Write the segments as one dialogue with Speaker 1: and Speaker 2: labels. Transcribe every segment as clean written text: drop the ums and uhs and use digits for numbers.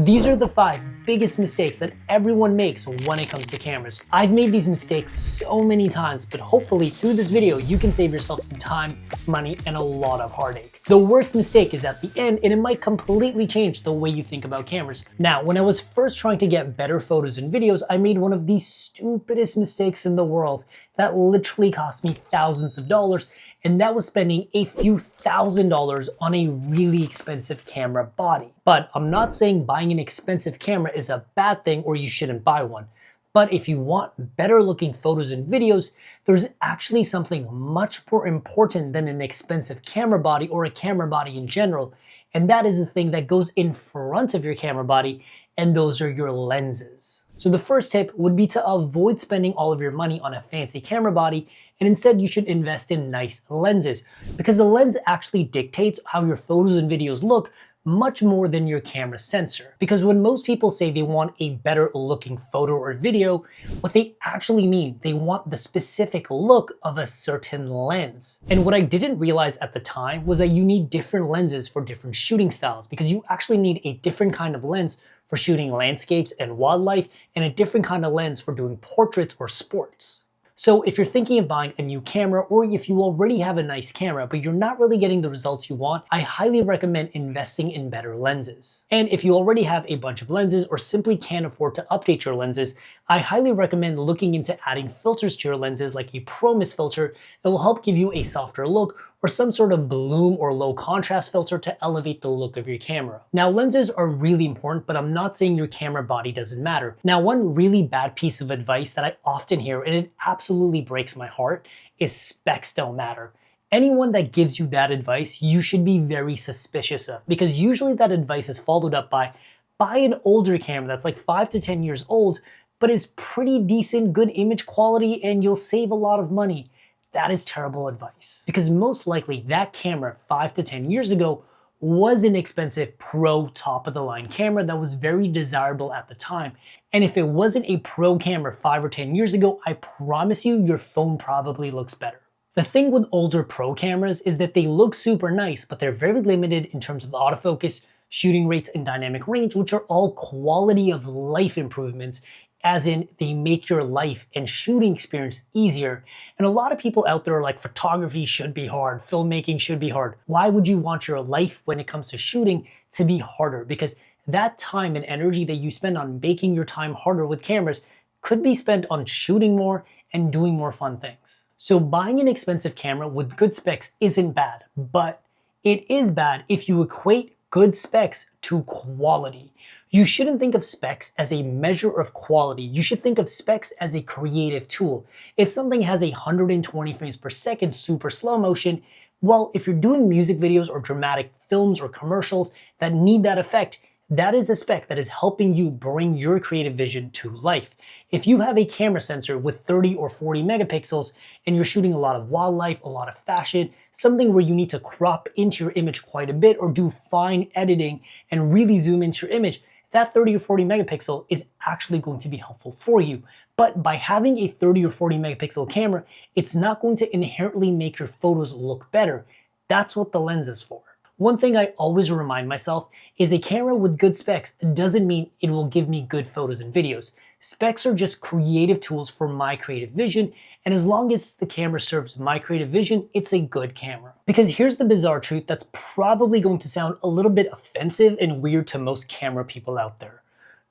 Speaker 1: These are the 5 biggest mistakes that everyone makes when it comes to cameras. I've made these mistakes so many times, but hopefully through this video, you can save yourself some time, money, and a lot of heartache. The worst mistake is at the end, and it might completely change the way you think about cameras. Now, when I was first trying to get better photos and videos, I made one of the stupidest mistakes in the world that literally cost me thousands of dollars, and that was spending a few $1,000s on a really expensive camera body. But I'm not saying buying an expensive camera is a bad thing or you shouldn't buy one. But if you want better looking photos and videos, there's actually something much more important than an expensive camera body or a camera body in general. And that is the thing that goes in front of your camera body, and those are your lenses. So the first tip would be to avoid spending all of your money on a fancy camera body, and instead you should invest in nice lenses, because the lens actually dictates how your photos and videos look much more than your camera sensor. Because when most people say they want a better looking photo or video, what they actually mean, they want the specific look of a certain lens. And what I didn't realize at the time was that you need different lenses for different shooting styles, because you actually need a different kind of lens for shooting landscapes and wildlife, and a different kind of lens for doing portraits or sports. So if you're thinking of buying a new camera, or if you already have a nice camera but you're not really getting the results you want, I highly recommend investing in better lenses. And if you already have a bunch of lenses or simply can't afford to update your lenses, I highly recommend looking into adding filters to your lenses like a Pro Mist filter that will help give you a softer look, or some sort of bloom or low contrast filter to elevate the look of your camera. Now, lenses are really important, but I'm not saying your camera body doesn't matter. Now, one really bad piece of advice that I often hear, and it absolutely breaks my heart, is specs don't matter. Anyone that gives you that advice, you should be very suspicious of, because usually that advice is followed up by, buy an older camera that's like 5 to 10 years old, but is pretty decent, good image quality, and you'll save a lot of money. That is terrible advice, because most likely that camera 5 to 10 years ago was an expensive pro top of the line camera that was very desirable at the time. And if it wasn't a pro camera 5 or 10 years ago, I promise you your phone probably looks better. The thing with older pro cameras is that they look super nice, but they're very limited in terms of autofocus, shooting rates, and dynamic range, which are all quality of life improvements, as in they make your life and shooting experience easier. And a lot of people out there are like, photography should be hard, filmmaking should be hard. Why would you want your life when it comes to shooting to be harder? Because that time and energy that you spend on making your time harder with cameras could be spent on shooting more and doing more fun things. So buying an expensive camera with good specs isn't bad, but it is bad if you equate good specs to quality. You shouldn't think of specs as a measure of quality. You should think of specs as a creative tool. If something has 120 frames per second super slow motion, well, if you're doing music videos or dramatic films or commercials that need that effect, that is a spec that is helping you bring your creative vision to life. If you have a camera sensor with 30 or 40 megapixels and you're shooting a lot of wildlife, a lot of fashion, something where you need to crop into your image quite a bit or do fine editing and really zoom into your image, that 30 or 40 megapixel is actually going to be helpful for you. But by having a 30 or 40 megapixel camera, it's not going to inherently make your photos look better. That's what the lens is for. One thing I always remind myself is a camera with good specs doesn't mean it will give me good photos and videos. Specs are just creative tools for my creative vision, and as long as the camera serves my creative vision, it's a good camera. Because here's the bizarre truth that's probably going to sound a little bit offensive and weird to most camera people out there.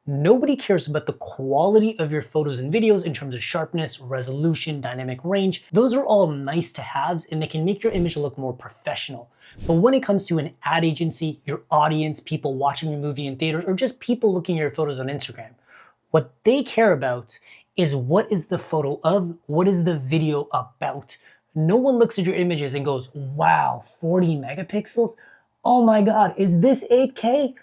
Speaker 1: Nobody cares about the quality of your photos and videos in terms of sharpness, resolution, dynamic range. Those are all nice to haves, and they can make your image look more professional. But when it comes to an ad agency, your audience, people watching your movie in theaters, or just people looking at your photos on Instagram, what they care about is what is the photo of, what is the video about. No one looks at your images and goes, wow, 40 megapixels? Oh my God, is this 8K?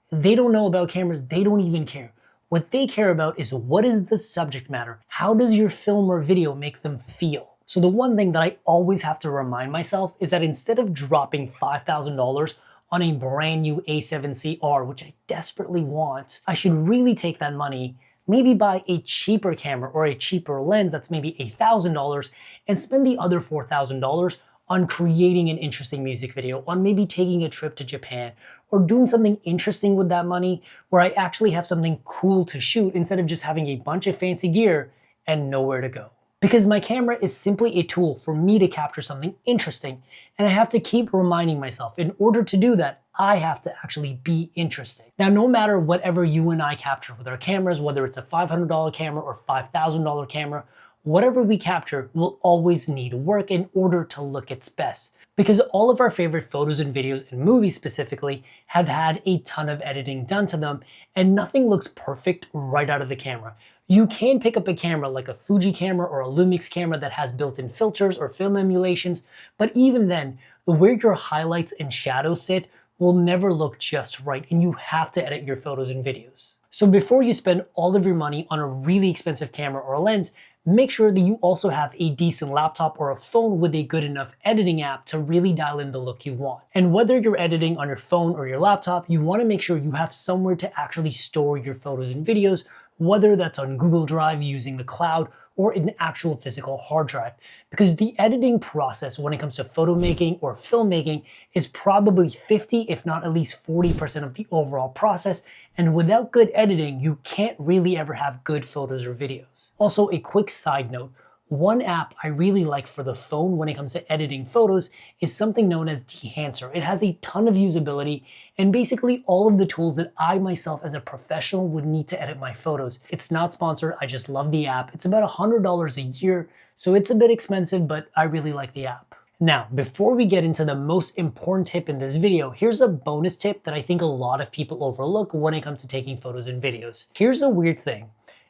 Speaker 1: They don't know about cameras, they don't even care. What they care about is what is the subject matter? How does your film or video make them feel? So the one thing that I always have to remind myself is that instead of dropping $5,000 on a brand new A7C-R, which I desperately want, I should really take that money, maybe buy a cheaper camera or a cheaper lens that's maybe $1,000, and spend the other $4,000 on creating an interesting music video, on maybe taking a trip to Japan, or doing something interesting with that money where I actually have something cool to shoot instead of just having a bunch of fancy gear and nowhere to go. Because my camera is simply a tool for me to capture something interesting, and I have to keep reminding myself, in order to do that, I have to actually be interesting. Now, no matter whatever you and I capture with our cameras, whether it's a $500 camera or $5,000 camera, whatever we capture will always need work in order to look its best. Because all of our favorite photos and videos and movies specifically have had a ton of editing done to them, and nothing looks perfect right out of the camera. You can pick up a camera like a Fuji camera or a Lumix camera that has built-in filters or film emulations, but even then, where your highlights and shadows sit will never look just right, and you have to edit your photos and videos. So before you spend all of your money on a really expensive camera or a lens, make sure that you also have a decent laptop or a phone with a good enough editing app to really dial in the look you want. And whether you're editing on your phone or your laptop, you want to make sure you have somewhere to actually store your photos and videos, whether that's on Google Drive using the cloud or an actual physical hard drive. Because the editing process when it comes to photo making or filmmaking is probably 50, if not at least 40% of the overall process. And without good editing, you can't really ever have good photos or videos. Also, a quick side note, one app I really like for the phone when it comes to editing photos is something known as Dehancer. It has a ton of usability and basically all of the tools that I myself as a professional would need to edit my photos. It's not sponsored, I just love the app. It's about $100 a year, so it's a bit expensive, but I really like the app. Now, before we get into the most important tip in this video, here's a bonus tip that I think a lot of people overlook when it comes to taking photos and videos. Here's a weird thing.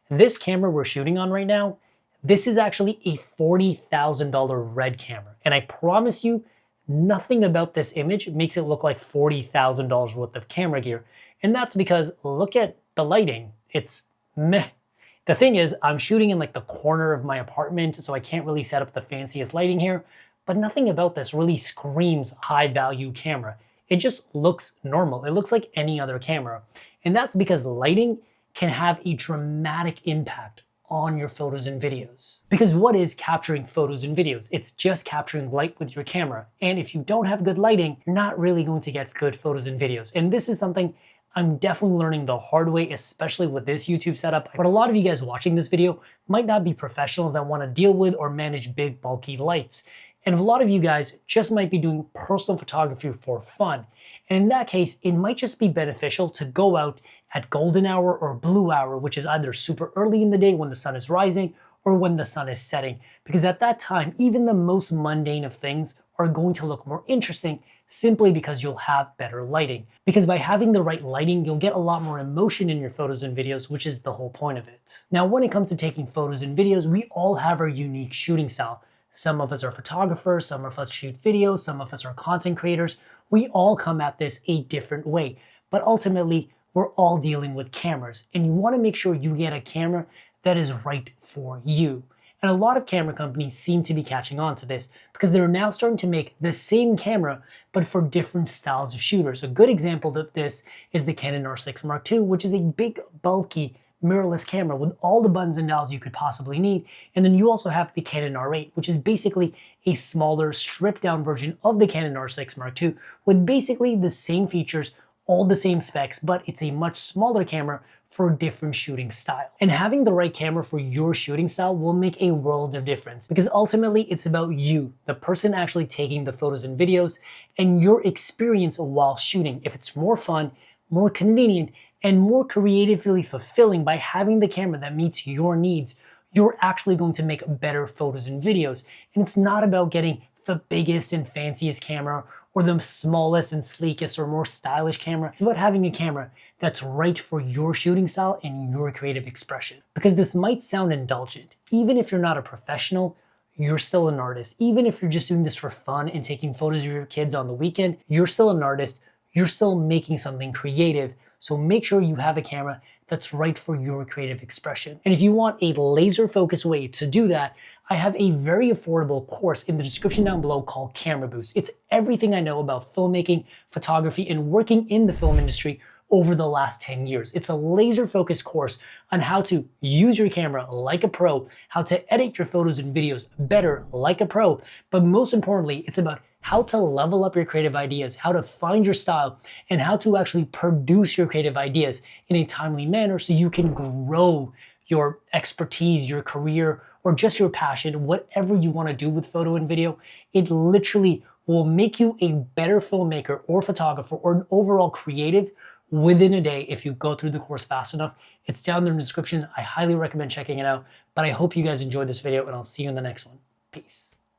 Speaker 1: This camera we're shooting on right now, this is actually a $40,000 RED camera. And I promise you, nothing about this image makes it look like $40,000 worth of camera gear. And that's because look at the lighting, it's meh. The thing is, I'm shooting in like the corner of my apartment, so I can't really set up the fanciest lighting here, but nothing about this really screams high value camera. It just looks normal. It looks like any other camera. And that's because lighting can have a dramatic impact on your photos and videos. Because what is capturing photos and videos? It's just capturing light with your camera. And if you don't have good lighting, you're not really going to get good photos and videos. And this is something I'm definitely learning the hard way, especially with this YouTube setup. But a lot of you guys watching this video might not be professionals that want to deal with or manage big, bulky lights. And a lot of you guys just might be doing personal photography for fun. And in that case, it might just be beneficial to go out at golden hour or blue hour, which is either super early in the day when the sun is rising or when the sun is setting. Because at that time, even the most mundane of things are going to look more interesting simply because you'll have better lighting. Because by having the right lighting, you'll get a lot more emotion in your photos and videos, which is the whole point of it. Now, when it comes to taking photos and videos, we all have our unique shooting style. Some of us are photographers, some of us shoot videos, some of us are content creators. We all come at this a different way, but ultimately we're all dealing with cameras, and you want to make sure you get a camera that is right for you. And a lot of camera companies seem to be catching on to this because they're now starting to make the same camera but for different styles of shooters. A good example of this is the Canon R6 Mark II, which is a big, bulky, mirrorless camera with all the buttons and dials you could possibly need. And then you also have the Canon R8, which is basically a smaller, stripped down version of the Canon R6 Mark II with basically the same features, all the same specs, but it's a much smaller camera for a different shooting style. And having the right camera for your shooting style will make a world of difference because ultimately it's about you, the person actually taking the photos and videos, and your experience while shooting. If it's more fun, more convenient, and more creatively fulfilling by having the camera that meets your needs, you're actually going to make better photos and videos. And it's not about getting the biggest and fanciest camera or the smallest and sleekest or more stylish camera. It's about having a camera that's right for your shooting style and your creative expression. Because this might sound indulgent. Even if you're not a professional, you're still an artist. Even if you're just doing this for fun and taking photos of your kids on the weekend, you're still an artist. You're still making something creative. So make sure you have a camera that's right for your creative expression. And if you want a laser focused way to do that, I have a very affordable course in the description down below called Camera Boost. It's everything I know about filmmaking, photography, and working in the film industry over the last 10 years. It's a laser focused course on how to use your camera like a pro, how to edit your photos and videos better like a pro, but most importantly, it's about how to level up your creative ideas, how to find your style, and how to actually produce your creative ideas in a timely manner so you can grow your expertise, your career, or just your passion, whatever you want to do with photo and video. It literally will make you a better filmmaker or photographer or an overall creative within a day if you go through the course fast enough. It's down there in the description. I highly recommend checking it out, but I hope you guys enjoyed this video and I'll see you in the next one. Peace.